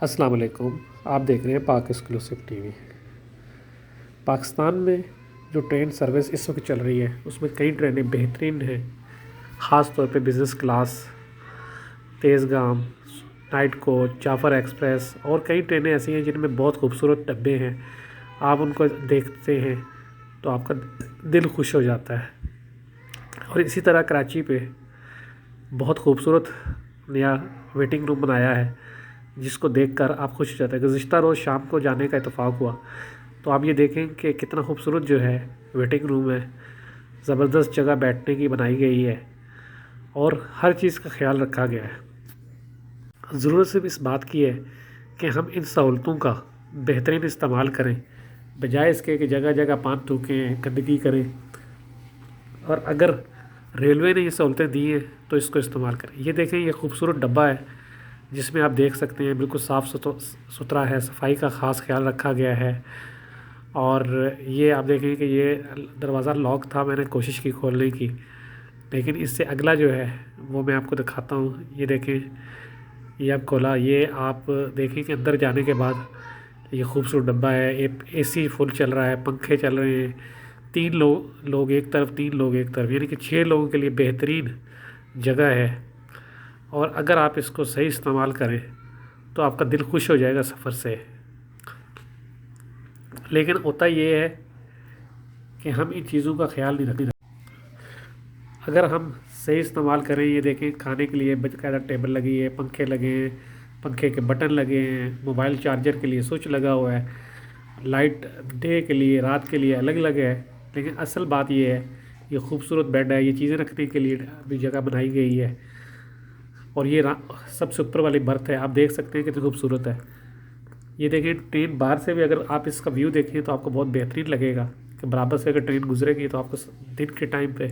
السلام علیکم، آپ دیکھ رہے ہیں پاک ایکسکلوسیو ٹی وی۔ پاکستان میں جو ٹرین سروس اس وقت چل رہی ہے اس میں کئی ٹرینیں بہترین ہیں، خاص طور پہ بزنس کلاس، تیز گام، نائٹ کوچ، جعفر ایکسپریس اور کئی ٹرینیں ایسی ہیں جن میں بہت خوبصورت ڈبے ہیں۔ آپ ان کو دیکھتے ہیں تو آپ کا دل خوش ہو جاتا ہے۔ اور اسی طرح کراچی پہ بہت خوبصورت نیا ویٹنگ روم بنایا ہے جس کو دیکھ کر آپ خوش ہو جاتے ہیں۔ گزشتہ روز شام کو جانے کا اتفاق ہوا تو آپ یہ دیکھیں کہ کتنا خوبصورت جو ہے ویٹنگ روم ہے، زبردست جگہ بیٹھنے کی بنائی گئی ہے اور ہر چیز کا خیال رکھا گیا ہے۔ ضرورت صرف اس بات کی ہے کہ ہم ان سہولتوں کا بہترین استعمال کریں، بجائے اس کے کہ جگہ جگہ پان تھوکیں، گندگی کریں۔ اور اگر ریلوے نے یہ سہولتیں دی ہیں تو اس کو استعمال کریں۔ یہ دیکھیں، یہ خوبصورت ڈبہ ہے جس میں آپ دیکھ سکتے ہیں بالکل صاف ستھرا ہے، صفائی کا خاص خیال رکھا گیا ہے۔ اور یہ آپ دیکھیں کہ یہ دروازہ لاک تھا، میں نے کوشش کی کھولنے کی، لیکن اس سے اگلا جو ہے وہ میں آپ کو دکھاتا ہوں۔ یہ دیکھیں، یہ اب کھولا، یہ آپ دیکھیں کہ اندر جانے کے بعد یہ خوبصورت ڈبہ ہے، اے سی فل چل رہا ہے، پنکھے چل رہے ہیں، 3 لوگ ایک طرف، 3 لوگ ایک طرف، یعنی کہ 6 لوگوں کے لیے بہترین جگہ ہے۔ اور اگر آپ اس کو صحیح استعمال کریں تو آپ کا دل خوش ہو جائے گا سفر سے۔ لیکن ہوتا یہ ہے کہ ہم ان چیزوں کا خیال نہیں رکھتے۔ اگر ہم صحیح استعمال کریں، یہ دیکھیں کھانے کے لیے باقاعدہ ٹیبل لگی ہے، پنکھے لگے ہیں، پنکھے کے بٹن لگے ہیں، موبائل چارجر کے لیے سوئچ لگا ہوا ہے، لائٹ ڈے کے لیے، رات کے لیے الگ الگ ہے۔ لیکن اصل بات یہ ہے، یہ خوبصورت بیڈ ہے، یہ چیزیں رکھنے کے لیے بھی جگہ بنائی گئی ہے۔ اور یہ سب سے اوپر والی برتھ ہے، آپ دیکھ سکتے ہیں کتنی خوبصورت ہے۔ یہ دیکھیں، ٹرین باہر سے بھی اگر آپ اس کا ویو دیکھیں تو آپ کو بہت بہترین لگے گا کہ برابر سے اگر ٹرین گزرے گی تو آپ کو دن کے ٹائم پہ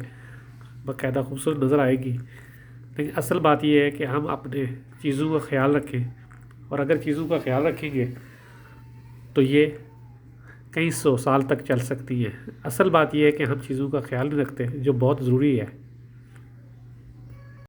باقاعدہ خوبصورت نظر آئے گی۔ لیکن اصل بات یہ ہے کہ ہم اپنے چیزوں کا خیال رکھیں، اور اگر چیزوں کا خیال رکھیں گے تو یہ کئی 100 سال تک چل سکتی ہیں۔ اصل بات یہ ہے کہ ہم چیزوں کا خیال نہیں رکھتے، جو بہت ضروری ہے۔